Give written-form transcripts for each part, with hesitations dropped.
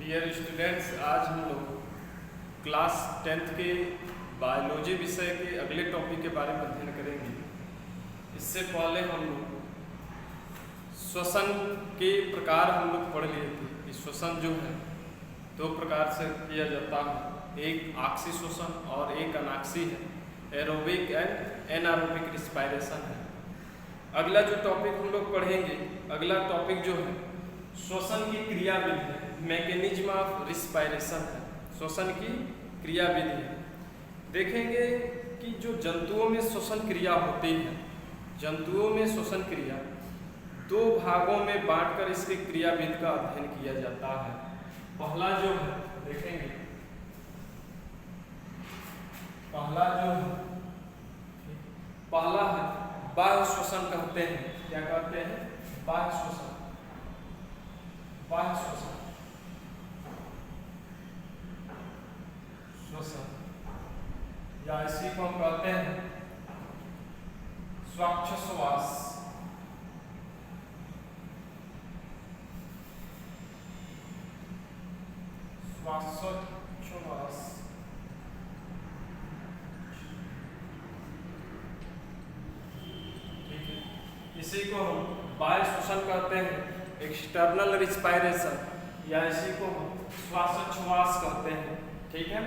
Dear students, आज हम लोग क्लास 10th के बायोलॉजी विषय के अगले टॉपिक के बारे में अध्ययन करेंगे। इससे पहले हम लोग श्वसन के प्रकार हम लोग पढ़ लिए थे कि श्वसन जो है दो प्रकार से किया जाता है, एक आक्सी श्वसन और एक अनाक्सी है, एरोबिक एंड एनारोबिक रिस्पायरेशन है। अगला जो टॉपिक हम लोग पढ़ेंगे, अगला टॉपिक जो है श्वसन की क्रियाविधि है, मैकेनिज्म ऑफ रिस्पायरेशन है, श्वसन की क्रियाविधि है। देखेंगे कि जो जंतुओं में श्वसन क्रिया होती है, जंतुओं में श्वसन क्रिया दो भागों में बांटकर इसके क्रियाविधि का अध्ययन किया जाता है। पहला जो है देखेंगे, पहला है बाह्य श्वसन कहते हैं। क्या कहते हैं? बाह्य श्वसन। बाह्य श्वसन या इसी को हम कहते हैं श्वासोच्छ्वास। श्वासोच्छ्वास ठीक है, इसी को हम बाह्य श्वसन कहते हैं, एक्सटर्नल रिस्पायरेशन, या इसी को हम श्वासोच्छ्वास कहते हैं। ठीक है,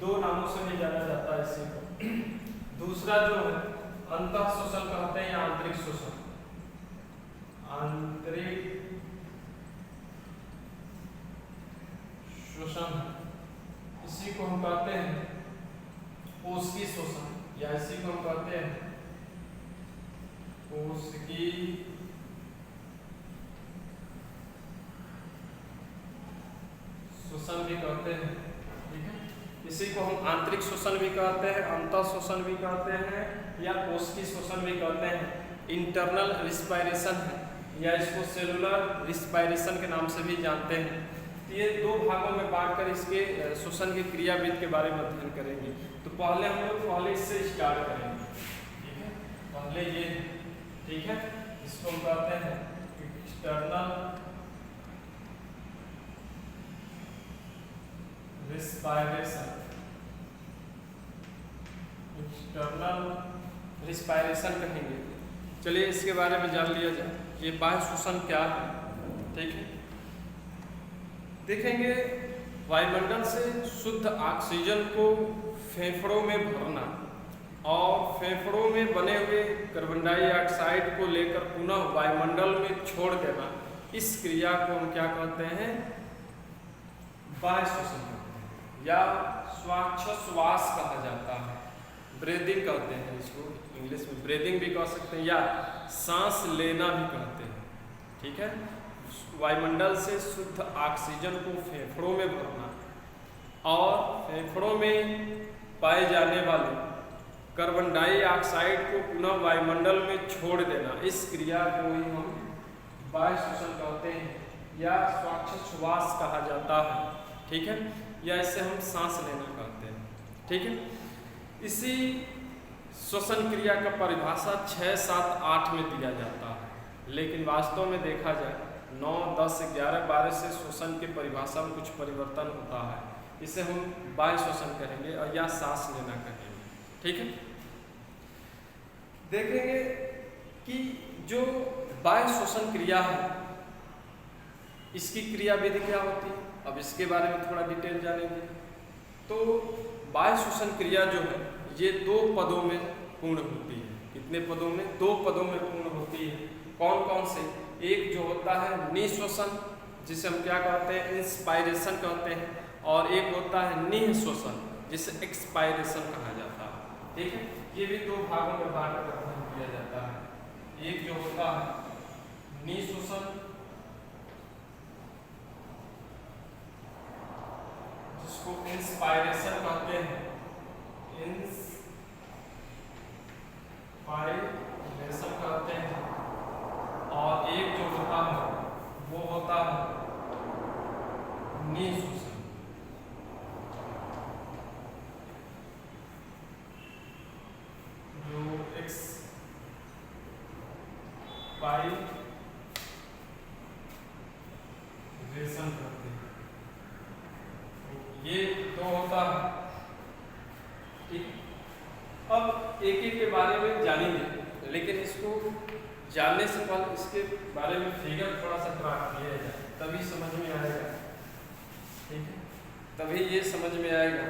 दो नामों से भी जाना जाता है इसी को। दूसरा जो है अंतः श्वसन कहते हैं या आंतरिक श्वसन। आंतरिक श्वसन, इसी को हम कहते हैं कोशिकीय श्वसन, या इसी को हम कहते हैं कोशिकीय श्वसन भी कहते हैं। ठीक है, इसी को हम आंतरिक श्वसन भी कहते हैं, अंतः श्वसन भी कहते हैं, या कोशिकीय श्वसन भी कहते हैं। इंटरनल रिस्पायरेशन है, या इसको सेलुलर रिस्पायरेशन के नाम से भी जानते हैं। तो ये दो भागों में बांटकर इसके श्वसन की क्रियाविधि के बारे में अध्ययन करेंगे। तो पहले हम लोग इससे स्टार्ट करेंगे। ठीक है, पहले ये, ठीक है, इसको हम कहते हैं एक्सटर्नल रिस्पायरेशन। एक्सटर्नल रिस्पायरेशन कहेंगे। चलिए इसके बारे में जान लिया जाए, ये बाह्य श्वसन क्या है। ठीक है, देखेंगे वायुमंडल से शुद्ध ऑक्सीजन को फेफड़ों में भरना और फेफड़ों में बने हुए कार्बन डाइऑक्साइड को लेकर पुनः वायुमंडल में छोड़ देना, इस क्रिया को हम क्या कहते हैं? बाह्य श्वसन या श्वासोच्छ्वास कहा जाता है। ब्रीदिंग कहते हैं इसको, इंग्लिश में ब्रीदिंग भी कह सकते हैं, या सांस लेना भी कहते हैं। ठीक है, वायुमंडल से शुद्ध ऑक्सीजन को फेफड़ों में भरना और फेफड़ों में पाए जाने वाले कार्बन डाइऑक्साइड को पुनः वायुमंडल में छोड़ देना, इस क्रिया को ही हम बाह्य श्वसन कहते हैं या श्वासोच्छ्वास कहा जाता है। ठीक है, या इसे हम सांस लेना कहते हैं। ठीक है, इसी श्वसन क्रिया का परिभाषा 6, 7, 8 में दिया जाता है, लेकिन वास्तव में देखा जाए 9, 10, 11, 12 से श्वसन के परिभाषा में कुछ परिवर्तन होता है। इसे हम बाह्य श्वसन कहेंगे और या सांस लेना कहेंगे। ठीक है, देखेंगे कि जो बाह्य श्वसन क्रिया है, इसकी क्रियाविधि क्या होती है। अब इसके बारे में थोड़ा डिटेल जानेंगे। तो बाह्य श्वसन क्रिया जो है ये दो पदों में पूर्ण होती है। कितने पदों में? 2 पदों में पूर्ण होती है। कौन कौन से? एक जो होता है निःश्वसन, जिसे हम क्या कहते हैं? इंस्पायरेशन कहते हैं, और एक होता है निःश्वसन, जिसे एक्सपायरेशन कहा जाता है। ठीक है, ये भी 2 भागों में बांटकर अध्ययन किया जाता है। एक जो होता है निःश्वसन, जिसको इंस्पायरेशन कहते हैं, इंस्पायरेशन कहते हैं, और एक जो होता है वो होता है निःश्वसन। जो एक्सपायरेशन करते हैं। जानने से पहले इसके बारे में फिगर थोड़ा सा ड्रा किया जाए, तभी समझ में आएगा। ठीक है, तभी ये समझ में आएगा।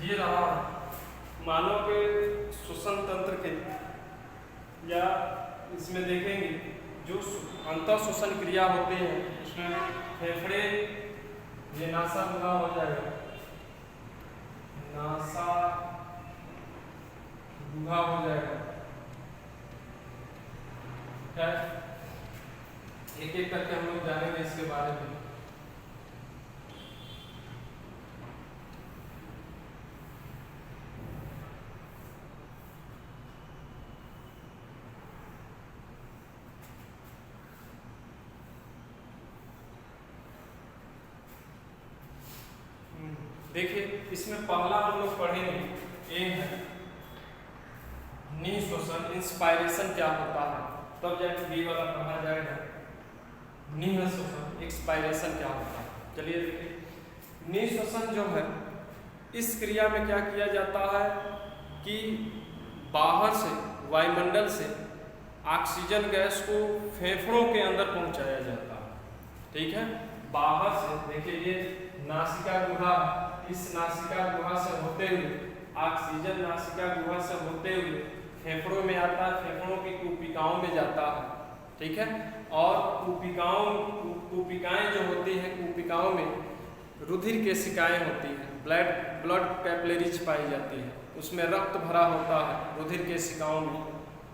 ये रहा मानव के श्वसन तंत्र के, या इसमें देखेंगे जो अंतर श्वसन क्रिया होती है, उसमें फेफड़े, ये नासा गुहा हो जाएगा, नासा गुहा हो जाएगा। एक एक करके हम लोग जानेंगे इसके बारे में। देखिए, इसमें पहला हम लोग पढ़ेंगे ए है निःश्वसन, इंस्पायरेशन क्या होता है, तब जाके बी वाला पढ़ा जाएगा निःश्वसन, एक्सपायरेशन क्या होता है। चलिए देखिए, निःश्वसन जो है, इस क्रिया में क्या किया जाता है कि बाहर से, वायुमंडल से ऑक्सीजन गैस को फेफड़ों के अंदर पहुंचाया जाता है। ठीक है, बाहर से देखिए, ये नासिका गुहा, इस नासिका गुहा से होते हुए ऑक्सीजन नासिका गुहा से होते हुए फेफड़ों में आता है, फेफड़ों की कूपिकाओं में जाता है। ठीक है, और कूपिकाएं जो होती हैं, कूपिकाओं में रुधिर केशिकाएं होती हैं, ब्लड कैपिलरीज पाई जाती है, उसमें रक्त भरा होता है रुधिर केशिकाओं में,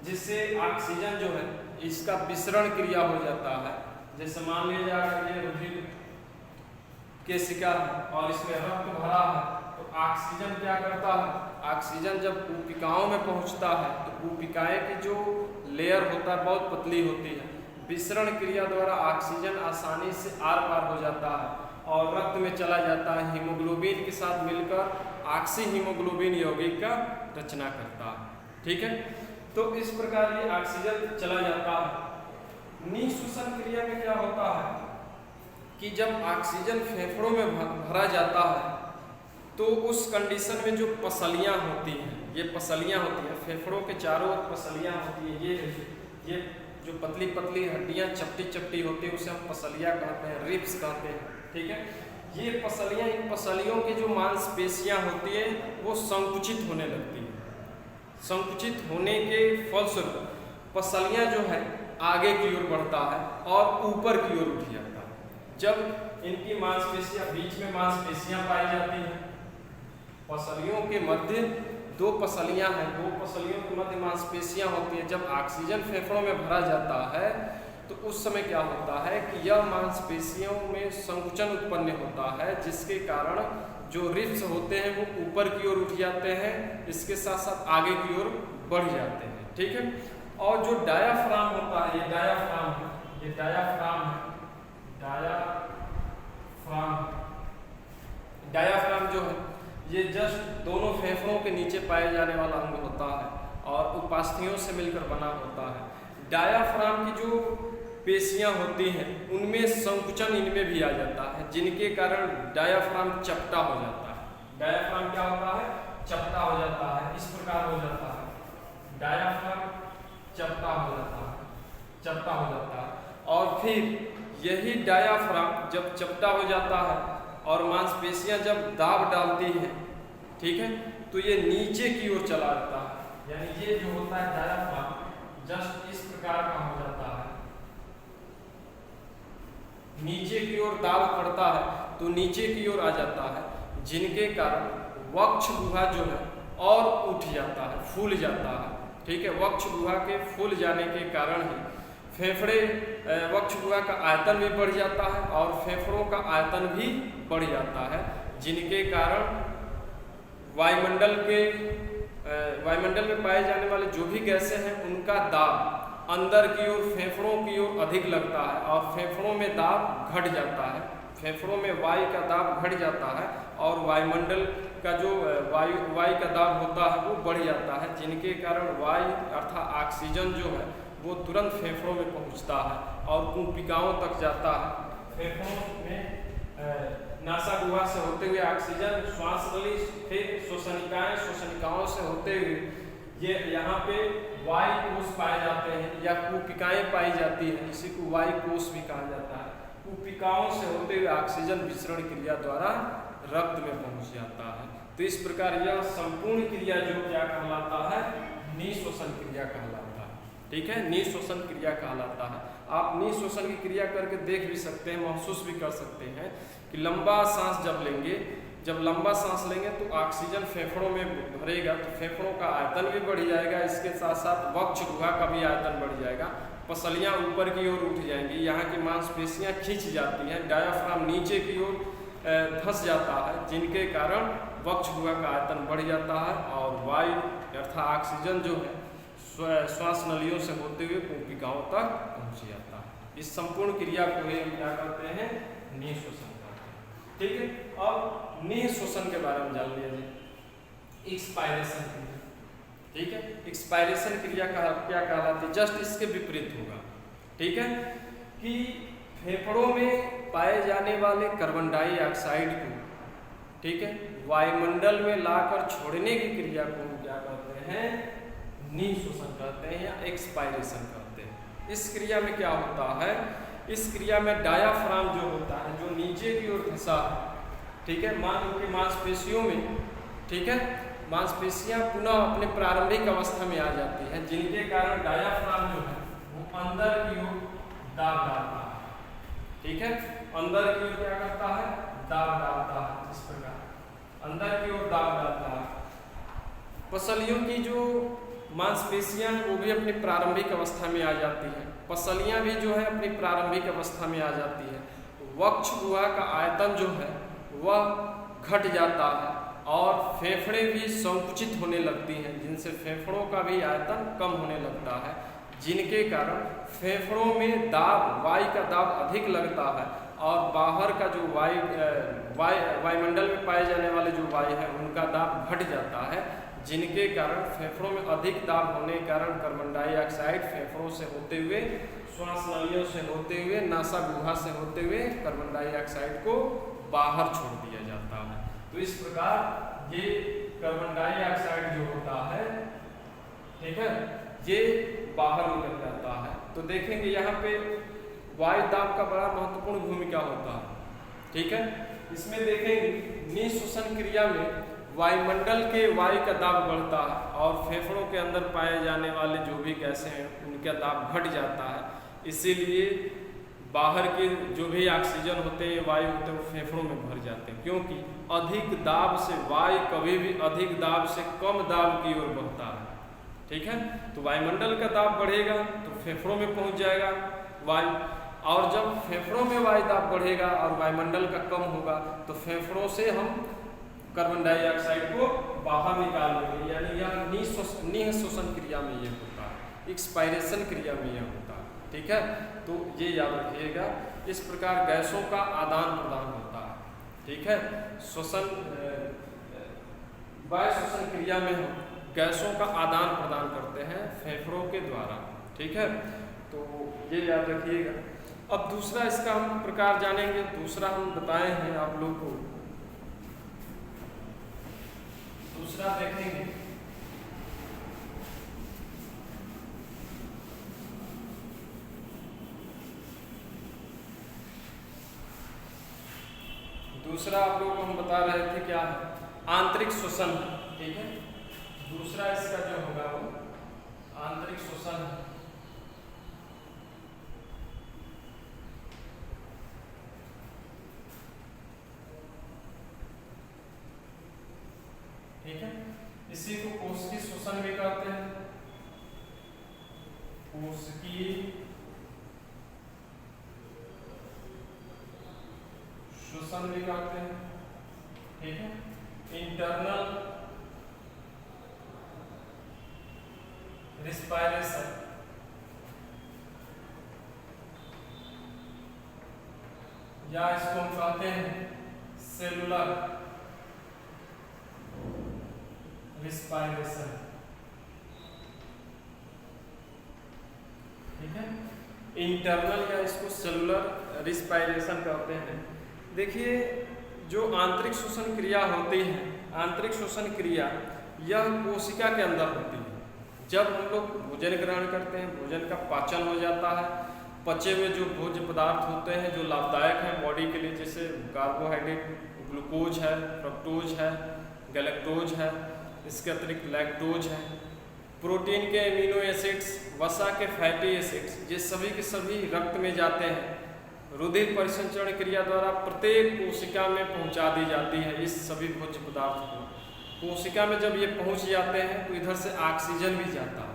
जिससे ऑक्सीजन जो है इसका विसरण क्रिया हो जाता है। जैसे मान लीजिए ये रुधिर केशिका और इसमें रक्त भरा है, तो ऑक्सीजन क्या करता है, ऑक्सीजन जब कूपिकाओं में पहुंचता है तो कूपिकाएं की जो लेयर होता है बहुत पतली होती है, विसरण क्रिया द्वारा ऑक्सीजन आसानी से आर पार हो जाता है और रक्त में चला जाता है, हीमोग्लोबिन के साथ मिलकर ऑक्सी हीमोग्लोबिन यौगिक का रचना करता है। ठीक है, तो इस प्रकार ये ऑक्सीजन चला जाता है। निःश्वसन क्रिया में क्या होता है कि जब ऑक्सीजन फेफड़ों में भरा जाता है तो उस कंडीशन में जो पसलियां होती हैं, ये पसलियां होती हैं फेफड़ों के चारों ओर पसलियां होती हैं, ये जो पतली पतली हड्डियां चपटी चपटी होती है उसे हम पसलियां कहते हैं, रिब्स कहते हैं। ठीक है, ये पसलियां, इन पसलियों की जो मांसपेशियां होती है वो संकुचित होने लगती है। संकुचित होने के फलस्वरूप पसलियां जो है आगे की ओर बढ़ता है और ऊपर की ओर उठ जाता है। जब इनकी मांसपेशियां, बीच में मांसपेशियां पाई जाती हैं, पसलियों के मध्य दो पसलियां हैं, दो पसलियों के मध्य मांसपेशियां होती हैं। जब ऑक्सीजन फेफड़ों में भरा जाता है तो उस समय क्या होता है कि यह मांसपेशियों में संकुचन उत्पन्न होता है, जिसके कारण जो रिब्स होते हैं वो ऊपर की ओर उठ जाते हैं, इसके साथ साथ आगे की ओर बढ़ जाते हैं। ठीक है, और जो डायाफ्राम होता है, ये डायाफ्राम है, ये डायाफ्राम है, डायाफ्राम जो है ये जस्ट दोनों फेफड़ों के नीचे पाए जाने वाला अंग होता है और उपास्थियों से मिलकर बना होता है। डायाफ्राम की जो पेशियां होती हैं उनमें संकुचन इनमें भी आ जाता है, जिनके कारण डायाफ्राम चपटा हो जाता है। डायाफ्राम क्या होता है, चपटा हो जाता है, इस प्रकार हो जाता है, डायाफ्राम चपटा हो जाता है, चपटा हो जाता है। और फिर यही डायाफ्राम जब चपटा हो जाता है और मांसपेशियां जब दाब डालती हैं, ठीक है, तो ये नीचे की ओर चला जाता है, यानी ये जो होता है डायाफ्राम जस्ट इस प्रकार का हो जाता है, नीचे की ओर दाब पड़ता है तो नीचे की ओर आ जाता है, जिनके कारण वक्ष गुहा जो है और उठ जाता है, फूल जाता है, ठीक है। वक्ष गुहा के फूल जाने के कारण ही फेफड़े, वक्ष गुहा का आयतन भी बढ़ जाता है और फेफड़ों का आयतन भी बढ़ जाता है, जिनके कारण वायुमंडल में पाए जाने वाले जो भी गैसें हैं उनका दाब अंदर की ओर फेफड़ों की ओर अधिक लगता है और फेफड़ों में दाब घट जाता है, फेफड़ों में वायु का दाब घट जाता है और वायुमंडल का जो वायु का दाब होता है वो बढ़ जाता है, जिनके कारण वायु अर्थात ऑक्सीजन जो है वो तुरंत फेफड़ों में पहुंचता है और कुंपिकाओं तक जाता है। फेफड़ों में नासा गुहा से होते हुए ऑक्सीजन श्वास नली, फिर श्वसनिकाओं से होते हुए ये यहाँ पे वायु कोष पाए जाते हैं या कुपिकाएं पाई जाती हैं, इसी को वायु कोष भी कहा जाता है। कुपिकाओं से होते हुए ऑक्सीजन विसरण क्रिया द्वारा रक्त में पहुंच जाता है। तो इस प्रकार यह संपूर्ण क्रिया जो क्या कहलाता है, निःश्वसन क्रिया कहलाता है, ठीक है, निःश्वसन क्रिया कहलाता है। आप निःश्वसन की क्रिया करके देख भी सकते हैं, महसूस भी कर सकते हैं कि लंबा सांस जब लंबा सांस लेंगे तो ऑक्सीजन फेफड़ों में भरेगा तो फेफड़ों का आयतन भी बढ़ जाएगा, इसके साथ साथ वक्ष गुहा का भी आयतन बढ़ जाएगा, पसलियां ऊपर की ओर उठ जाएंगी, यहाँ की मांसपेशियां खींच जाती हैं, डायाफ्राम नीचे की ओर धंस जाता है, जिनके कारण वक्ष गुहा का आयतन बढ़ जाता है और वायु अर्थात ऑक्सीजन जो है श्वास नलियों से होते हुए कुंपिकाओं तक पहुँच जाता है। इस संपूर्ण क्रिया को हम क्या करते हैं, निःश्वसन करते हैं, ठीक है। अब निःश्वसन के बारे में जान लीजिए, एक्सपायरेशन क्रिया, ठीक है। एक्सपायरेशन क्रिया क्या कहलाती है, जस्ट इसके विपरीत होगा, ठीक है, कि फेफड़ों में पाए जाने वाले कार्बन डाइऑक्साइड को, ठीक है, वायुमंडल में लाकर छोड़ने की क्रिया को हम क्या कहते हैं, निःश्वसन कहते हैं या एक्सपायरेशन कहते हैं। इस क्रिया में क्या होता है, इस क्रिया में डायाफ्राम जो होता है जो नीचे की ओर धंसा है, ठीक है, मान लो कि मांसपेशियों में, ठीक है, मांसपेशियां पुनः अपने प्रारंभिक अवस्था में आ जाती हैं, जिनके कारण डायाफ्राम जो है वो अंदर की ओर दाब डालता है, ठीक है, अंदर की ओर क्या करता है, दाब डालता है, इस प्रकार अंदर की ओर दाब डालता है। पसलियों की जो मांसपेशियां वो भी अपनी प्रारंभिक अवस्था में आ जाती हैं, पसलियां भी जो है अपनी प्रारंभिक अवस्था में आ जाती है, वक्ष गुहा का आयतन जो है वह घट जाता है और फेफड़े भी संकुचित होने लगती हैं, जिनसे फेफड़ों का भी आयतन कम होने लगता है, जिनके कारण फेफड़ों में वायु का दाब अधिक लगता है और बाहर का जो वायुमंडल में पाए जाने वाले जो वायु है उनका दाब घट जाता है, जिनके कारण फेफड़ों में अधिक दाब होने के कारण कार्बन डाइऑक्साइड फेफड़ों से होते हुए, श्वास नलियों से होते हुए, नासा गुहा से होते हुए कार्बन डाइऑक्साइड को बाहर छोड़ दिया जाता है। तो इस प्रकार ये कार्बन डाइऑक्साइड जो होता है, ठीक है, ये बाहर निकल जाता है। तो देखेंगे यहाँ पे वायु दाब का बड़ा महत्वपूर्ण भूमिका होता है, ठीक है। इसमें देखेंगे निःश्वसन क्रिया में वायुमंडल के वायु का दाब बढ़ता है और फेफड़ों के अंदर पाए जाने वाले जो भी गैसें हैं उनका दाब घट जाता है, इसीलिए बाहर के जो भी ऑक्सीजन होते हैं, वायु होते हैं, वो फेफड़ों में भर जाते हैं, क्योंकि अधिक दाब से वायु कभी भी अधिक दाब से कम दाब की ओर बढ़ता है, ठीक है। तो वायुमंडल का दाब बढ़ेगा तो फेफड़ों में पहुंच जाएगा वायु, और जब फेफड़ों में वायु दाब बढ़ेगा और वायुमंडल का कम होगा तो फेफड़ों से हम कार्बन डाइऑक्साइड को बाहर निकाल देंगे, यानी यह निःश्वसन क्रिया में ये होता है, एक्सपायरेशन क्रिया में यह होता है, ठीक है। तो ये याद रखिएगा, इस प्रकार गैसों का आदान प्रदान होता है, ठीक है। वायु श्वसन क्रिया में हम गैसों का आदान प्रदान करते हैं फेफड़ों के द्वारा, ठीक है। तो ये याद रखिएगा। अब दूसरा इसका हम प्रकार जानेंगे, दूसरा हम बताए हैं आप लोग को, दूसरा देखेंगे दूसरा आप लोगों को हम बता रहे थे क्या है, आंतरिक श्वसन, ठीक है। दूसरा इसका जो होगा वो आंतरिक श्वसन है। ठीक है, इसी को कोशिकीय श्वसन भी कहते हैं, कोशिकीय श्वसन भी कहते हैं, ठीक है। इंटरनल रिस्पायरेशन, या इसको हम कहते हैं सेलुलर रिस्पायरेशन, ठीक है। इंटरनल या इसको सेलुलर रिस्पायरेशन कहते हैं। देखिए जो आंतरिक श्वसन क्रिया होती है, आंतरिक श्वसन क्रिया यह कोशिका के अंदर होती है। जब हम लोग भोजन ग्रहण करते हैं, भोजन का पाचन हो जाता है, पचे हुए जो भोज्य पदार्थ होते हैं जो लाभदायक हैं बॉडी के लिए, जैसे कार्बोहाइड्रेट, ग्लूकोज है, फ्रक्टोज है, गैलेक्टोज है, इसके अतिरिक्त लैक्टोज है, प्रोटीन के एमिनो एसिड्स, वसा के फैटी एसिड्स, ये सभी के सभी रक्त में जाते हैं। रुधिर परिसंचरण क्रिया द्वारा प्रत्येक कोशिका में पहुंचा दी जाती है इस सभी भोज्य पदार्थ को। कोशिका में जब ये पहुंच जाते हैं तो इधर से ऑक्सीजन भी जाता है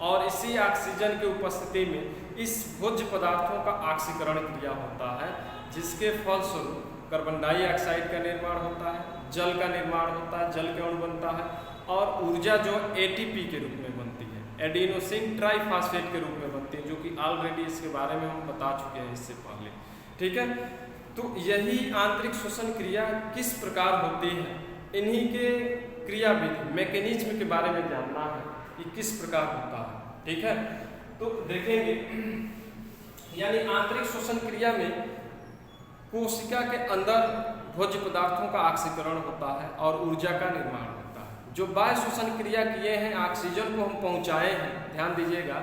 और इसी ऑक्सीजन की उपस्थिति में इस भोज्य पदार्थों का ऑक्सीकरण क्रिया होता है, जिसके फलस्वरूप कार्बन डाइऑक्साइड का निर्माण होता है, जल का निर्माण होता है, जल के अणु बनता है और ऊर्जा जो एटीपी के रूप में बनती है, एडिनोसिन ट्राइफॉस्फेट के रूप में बनती है, जो कि ऑलरेडी इसके बारे में हम बता चुके हैं इससे पहले, ठीक है। तो यही आंतरिक श्वसन क्रिया किस प्रकार होती है, इन्हीं के क्रियाविधि मैकेनिज्म के बारे में जानना है कि किस प्रकार होता है, ठीक है। तो देखेंगे, यानी आंतरिक श्वसन क्रिया में कोशिका के अंदर भोज्य पदार्थों का ऑक्सीकरण होता है और ऊर्जा का निर्माण होता है। जो बाह्य श्वसन क्रिया किए हैं, ऑक्सीजन को हम पहुंचाए हैं, ध्यान दीजिएगा,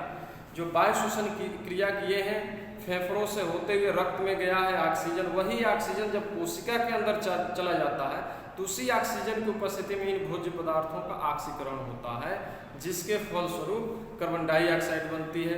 जो बाह्य श्वसन की क्रिया किए हैं, फेफड़ों से होते हुए रक्त में गया है ऑक्सीजन, वही ऑक्सीजन जब कोशिका के अंदर चला जाता है तो उसी ऑक्सीजन की उपस्थिति में इन भोज्य पदार्थों का ऑक्सीकरण होता है, जिसके फलस्वरूप कार्बन डाइऑक्साइड बनती है,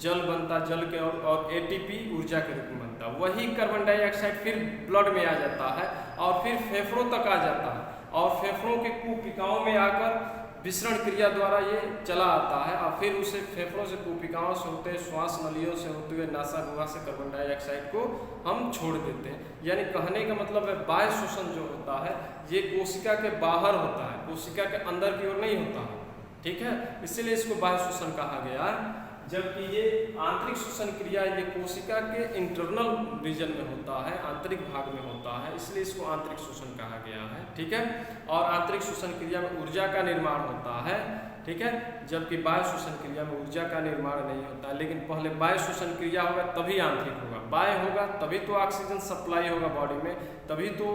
जल बनता, जल के और एटीपी ऊर्जा के रूप में बनता है। वही कार्बन डाइऑक्साइड फिर ब्लड में आ जाता है और फिर फेफड़ों तक आ जाता है और फेफड़ों के कुपिकाओं में आकर विसरण क्रिया द्वारा ये चला आता है और फिर उसे फेफड़ों से, कुपिकाओं से होते, श्वास नलियों से होते हुए नासा गुहा से कार्बन डाइऑक्साइड को हम छोड़ देते हैं। यानी कहने का मतलब है बाह्य श्वसन जो होता है ये कोशिका के बाहर होता है, कोशिका के अंदर की ओर नहीं होता है, ठीक है। इसीलिए इसको बाह्य श्वसन कहा गया, जबकि ये आंतरिक श्वसन क्रिया ये कोशिका के इंटरनल रीजन में होता है, आंतरिक भाग में होता है, इसलिए इसको आंतरिक श्वसन कहा गया है, ठीक है। और आंतरिक श्वसन क्रिया में ऊर्जा का निर्माण होता है, ठीक है, जबकि बाह्य श्वसन क्रिया में ऊर्जा का निर्माण नहीं होता है। लेकिन पहले बाह्य श्वसन क्रिया होगा तभी आंतरिक होगा, बाह्य होगा तभी तो ऑक्सीजन सप्लाई होगा बॉडी में, तभी तो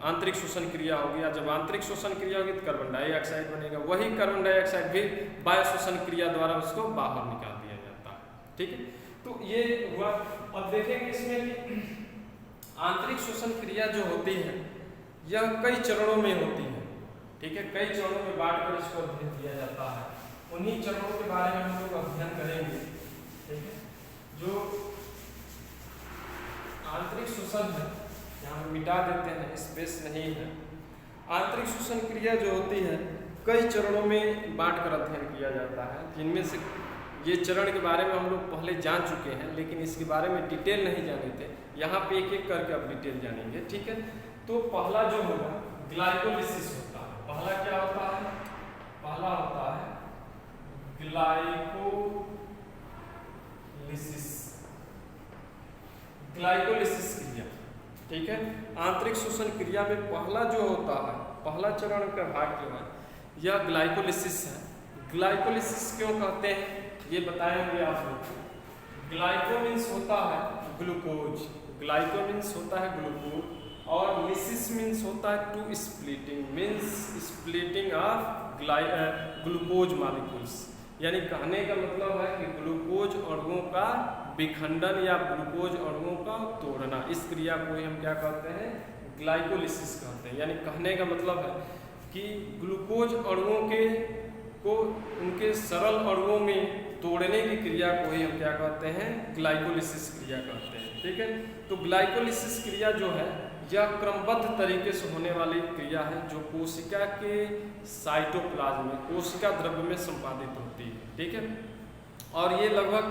आंतरिक श्वसन क्रिया होगी। और जब आंतरिक श्वसन क्रिया होगी तो कार्बन डाइऑक्साइड बनेगा, वही कार्बन डाइऑक्साइड भी बाह्य श्वसन क्रिया द्वारा उसको बाहर निकाल दिया जाता है, ठीक है। तो ये हुआ। अब देखेंगे इसमें कि आंतरिक श्वसन क्रिया जो होती है यह कई चरणों में होती है, ठीक है, कई चरणों में बांटकर इसको अध्ययन किया जाता है। उन्हीं चरणों के बारे में हम लोग अध्ययन करेंगे, ठीक है। जो आंतरिक श्वसन है, यहाँ मिटा देते हैं, स्पेस नहीं है। आंतरिक श्वसन क्रिया जो होती है कई चरणों में बांटकर अध्ययन किया जाता है, जिनमें से ये चरण के बारे में हम लोग पहले जान चुके हैं, लेकिन इसके बारे में डिटेल नहीं जाने थे। यहाँ पे एक एक करके अब डिटेल जानेंगे, ठीक है। तो पहला जो होगा ग्लाइकोलिसिस होता है। पहला क्या होता है? पहला होता है ग्लाइकोलिसिस, ग्लाइकोलिसिस क्रिया, ठीक है। आंतरिक श्वसन क्रिया में पहला जो होता है, पहला चरण का भाग जो है यह ग्लाइकोलिसिस है। ग्लाइकोलिसिस क्यों कहते हैं ये बताएंगे आप लोग। ग्लाइको मीन्स होता है ग्लूकोज, ग्लाइको मीन्स होता है ग्लूकोज, और लिसिस मीन्स होता है to splitting, means splitting of glucose molecules. यानी कहने का मतलब है कि ग्लूकोज अणुओं का विखंडन या ग्लूकोज अणुओं का तोड़ना, इस क्रिया को ही हम क्या कहते हैं, ग्लाइकोलिसिस कहते हैं। यानी कहने का मतलब है कि ग्लूकोज अणुओं को उनके सरल अणुओं में तोड़ने की क्रिया को ही हम क्या कहते हैं, ग्लाइकोलिसिस क्रिया कहते हैं। ठीक है, तो ग्लाइकोलिसिस क्रिया जो है यह क्रमबद्ध तरीके से होने वाली क्रिया है जो कोशिका के साइटोप्लाज्म में, कोशिका द्रव्य में संपादित होती है। ठीक है, और ये लगभग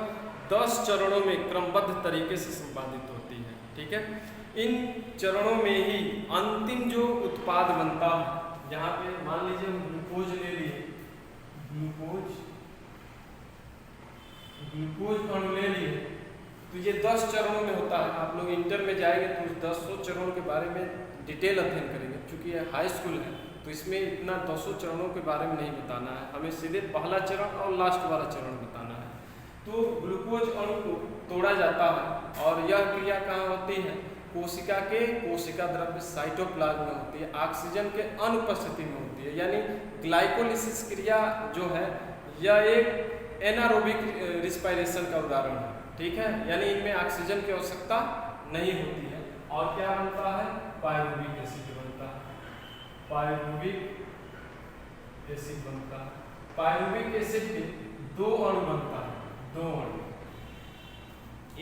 10 चरणों में क्रमबद्ध तरीके से संपादित होती है। ठीक है, इन चरणों में ही अंतिम जो उत्पाद बनता है, यहाँ पे मान लीजिए हम ग्लूकोज ले लिए, ग्लूकोज अणु ले लिए, तो ये 10 चरणों में होता है। आप लोग इंटर में जाएंगे तो उस 10 चरणों के बारे में डिटेल अध्ययन करेंगे। क्योंकि ये हाई स्कूल है तो इसमें इतना 10 चरणों के बारे में नहीं बताना है, हमें सीधे पहला चरण और लास्ट वाला चरण बताना है। तो ग्लूकोज अणु को तोड़ा जाता है और यह क्रिया कहाँ होती है, कोशिका के कोशिका द्रव्य साइटोप्लाज्म में होती है, ऑक्सीजन के अनुपस्थिति में होती है। यानी ग्लाइकोलिसिस क्रिया जो है यह एक एनारोबिक रिस्पायरेशन का उदाहरण है। ठीक है, यानी इनमें ऑक्सीजन की आवश्यकता नहीं होती है। और क्या बनता है, पायरुविक एसिड बनता है, पायरुविक एसिड बनता है। पायरुविक एसिड के 2 अणु बनता है, 2 अणु।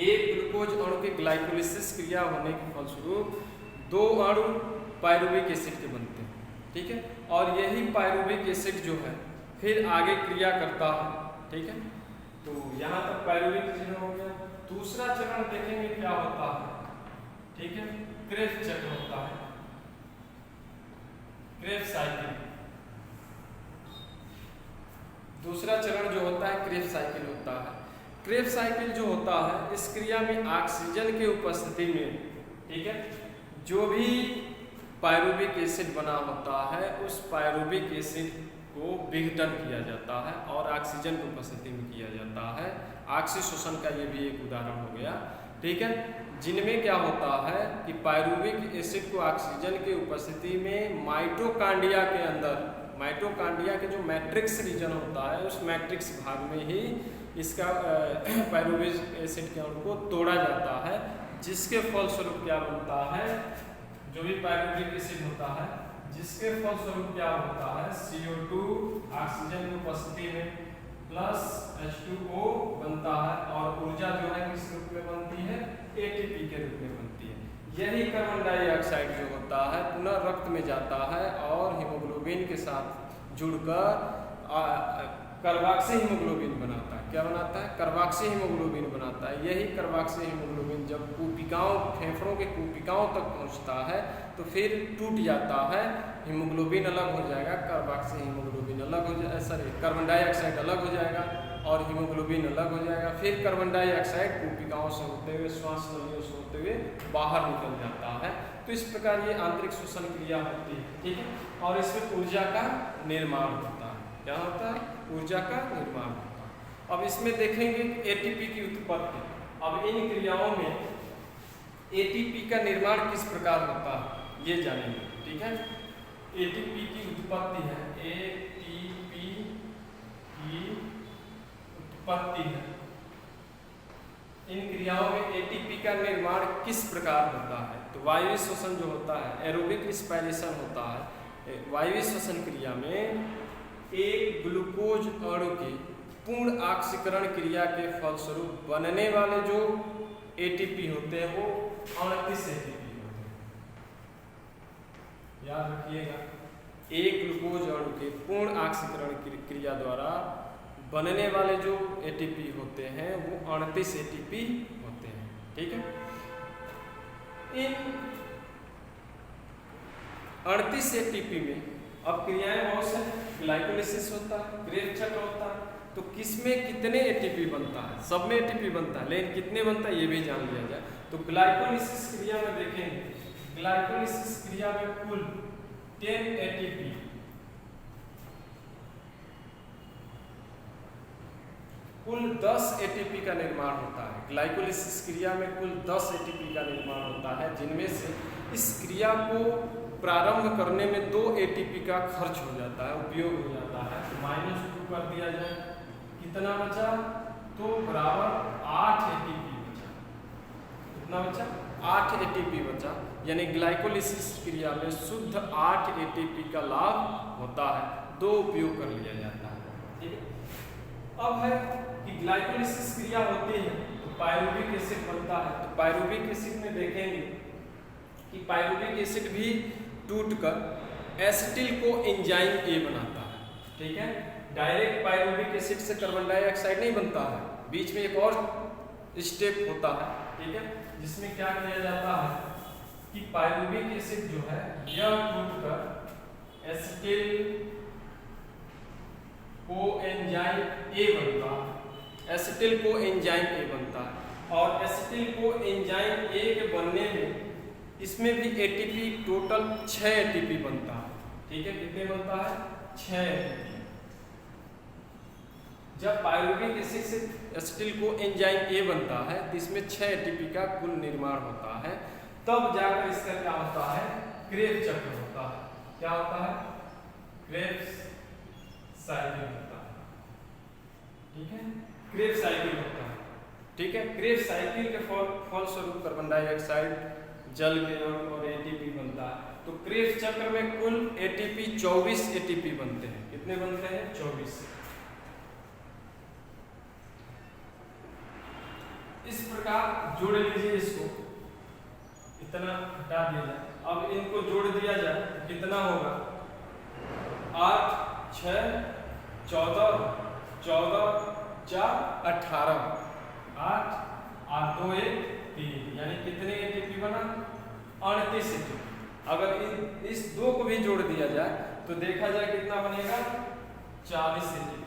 एक ग्लूकोज अणु के ग्लाइकोलिसिस क्रिया होने के फलस्वरूप 2 अणु पायरुविक एसिड के बनते हैं। ठीक है, और यही पायरुविक एसिड जो है फिर आगे क्रिया करता है। ठीक है, तो यहाँ तक पायरुविक एसिड हो गया। दूसरा चरण देखेंगे क्या होता है। ठीक है, क्रेब्स चक्र होता है, क्रेब्स साइकिल। दूसरा चरण जो होता है क्रेब्स साइकिल होता है। क्रेब्स साइकिल जो होता है इस क्रिया में ऑक्सीजन के उपस्थिति में, ठीक है, जो भी पायरुविक एसिड बना होता है उस पायरुविक एसिड को विघटन किया जाता है और ऑक्सीजन की उपस्थिति में किया जाता है। ऑक्सीशोषण का ये भी एक उदाहरण हो गया। ठीक है, जिनमें क्या होता है कि पायरुविक एसिड को ऑक्सीजन की उपस्थिति में माइटोकांड्रिया के अंदर, माइटोकांड्रिया के जो मैट्रिक्स रीजन होता है उस मैट्रिक्स भाग में ही इसका पायरुविक एसिड के अणु को तोड़ा जाता है, जिसके फलस्वरूप क्या बनता है, जो भी पायरुविक एसिड होता है जिसके फलस्वरूप क्या होता है, CO2 ऑक्सीजन की उपस्थिति में प्लस H2O बनता है और ऊर्जा जो है किस रूप में बनती है, ATP के रूप में बनती है। यही कार्बन डाइऑक्साइड जो होता है पुनः रक्त में जाता है और हीमोग्लोबिन के साथ जुड़कर कार्बोक्सी हीमोग्लोबिन बनाता है। क्या बनाता है, कार्बोक्सी हीमोग्लोबिन बनाता है। यही कार्बोक्सी हीमोग्लोबिन जब कूपिकाओं, फेफड़ों के कूपिकाओं तक पहुंचता है तो फिर टूट जाता है, हीमोग्लोबिन अलग हो जाएगा, कार्बोक्सी हीमोग्लोबिन अलग हो जाएगा, सॉरी कार्बन डाइऑक्साइड अलग हो जाएगा और हीमोग्लोबिन अलग हो जाएगा। फिर कार्बन डाइऑक्साइड कूपिकाओं से होते हुए, श्वास नलियों से होते हुए बाहर निकल जाता है। तो इस प्रकार ये आंतरिक श्वसन क्रिया होती है। ठीक है, और इसमें ऊर्जा का निर्माण होता है। क्या होता है, ऊर्जा का निर्माण होता है। अब इसमें देखेंगे ATP की उत्पत्ति। अब इन क्रियाओं में ATP का निर्माण किस प्रकार होता है ये जानेंगे। ठीक है, ATP की उत्पत्ति है, ATP की उत्पत्ति है। इन क्रियाओं में ATP का निर्माण किस प्रकार होता है, तो वायवीय श्वसन जो होता है, एरोबिक रिस्पायरेशन होता है। वायवीय श्वसन क्रिया में एक ग्लूकोज अणु के पूर्ण ऑक्सीकरण क्रिया के फलस्वरूप बनने वाले जो ATP होते हैं वो 38 ATP होते हैं। याद रखिएगा, एक ग्लूकोज अणु के पूर्ण ऑक्सीकरण क्रिया द्वारा बनने वाले जो ATP होते हैं वो 38 ATP होते हैं। ठीक है, इन 38 ATP में अब क्रियाएं बहुत से, ग्लाइकोलिसिस होता है, क्रेब्स चक्र होता है, तो किसमें कितने ATP बनता है, सब में ATP बनता है, लेकिन कितने बनता है ये भी जान लिया जाए। तो ग्लाइकोलिसिस क्रिया में देखेंगे, ग्लाइकोलिसिस क्रिया में कुल 10 ATP, कुल 10 ATP का निर्माण होता है। ग्लाइकोलिसिस क्रिया में कुल 10 ATP का निर्माण होता है, जिनमें से इस क्रिया को प्रारंभ करने में 2 ATP का खर्च हो जाता है, उपयोग हो जाता है। तो -2 कर दिया जाए, कितना बचा, तो बराबर 8 ATP कितना बचा? 8 एटीपी बचा, यानी ग्लाइकोलिसिस क्रिया में शुद्ध 8 एटीपी का लाभ होता है, 2 उपयोग कर लिया जाता है। ठीक है, अब है कि ग्लाइकोलिसिस क्रिया होती है तो पायरुविक एसिड बनता है। तो पायरुविक एसिड में देखेंगे कि पायरुविक एसिड भी टूटकर एसिटिल को एंजाइम ए बनाता है। ठीक है, डायरेक्ट पायरुविक एसिड से कार्बन डाइऑक्साइड नहीं बनता है, बीच में एक और स्टेप होता है। ठीक है, जिसमें क्या किया जाता है कि पायरुविक एसिड जो है यह टूटकर एसिटिल को एंजाइम ए बनता है, एसिटिल को एंजाइम ए बनता है। और एसिटिल को एंजाइम ए के बनने में इसमें भी एटीपी टोटल 6 एटीपी बनता है। ठीक है, कितने बनता है? 6 एटीपी। जब पायरुविक एसिड से एसिटिल को एंजाइम ए बनता है तो इसमें 6 एटीपी का कुल निर्माण होता है, तब जाकर इसका क्या होता है? क्रेब्स चक्र होता है। क्या होता है? क्रेब्स साइकिल होता है। ठीक है, क्रेब्स साइकिल होता है। ठीक है, क्रेब्स साइकिल के फलस्वरूप कार्बन डाइऑक्साइड जल वियोग और एटीपी बनता है। तो क्रेब्स चक्र में कुल एटीपी 24 एटीपी बनते हैं। कितने बनते हैं? 24। इस प्रकार जोड़ लीजिए, इसको इतना हटा दिया जाए, अब इनको जोड़ दिया जाए तो कितना होगा? 8 6 14 14 4 18, 8 8 2 1 3, यानी कितने एटीपी बना? 38 एटीपी। अगर इस 2 को भी जोड़ दिया जाए तो देखा जाए कितना बनेगा? 40 एटीपी।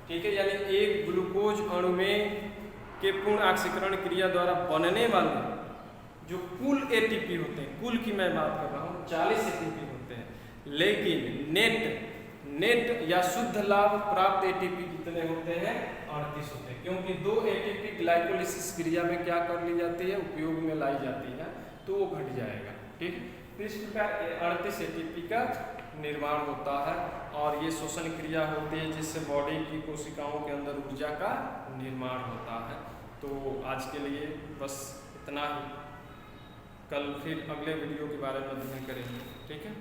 ठीक है, यानी एक ग्लूकोज अणु में के पूर्ण ऑक्सीकरण क्रिया द्वारा बनने वाले जो कुल एटीपी होते हैं, कुल की मैं बात कर रहा हूँ, 40 एटीपी होते हैं, लेकिन नेट या शुद्ध लाभ प्राप्त एटीपी कितने होते हैं? 38 होते हैं, क्योंकि 2 एटीपी ग्लाइकोलिसिस क्रिया में क्या कर ली जाती है? उपयोग में लाई जाती है, तो वो घट जाएगा। ठीक, तो इस प्रकार 38 एटीपी का निर्माण होता है और ये श्वसन क्रिया होती है जिससे बॉडी की कोशिकाओं के अंदर ऊर्जा का निर्माण होता है। तो आज के लिए बस इतना ही, कल फिर अगले वीडियो के बारे में अध्ययन करेंगे। ठीक है।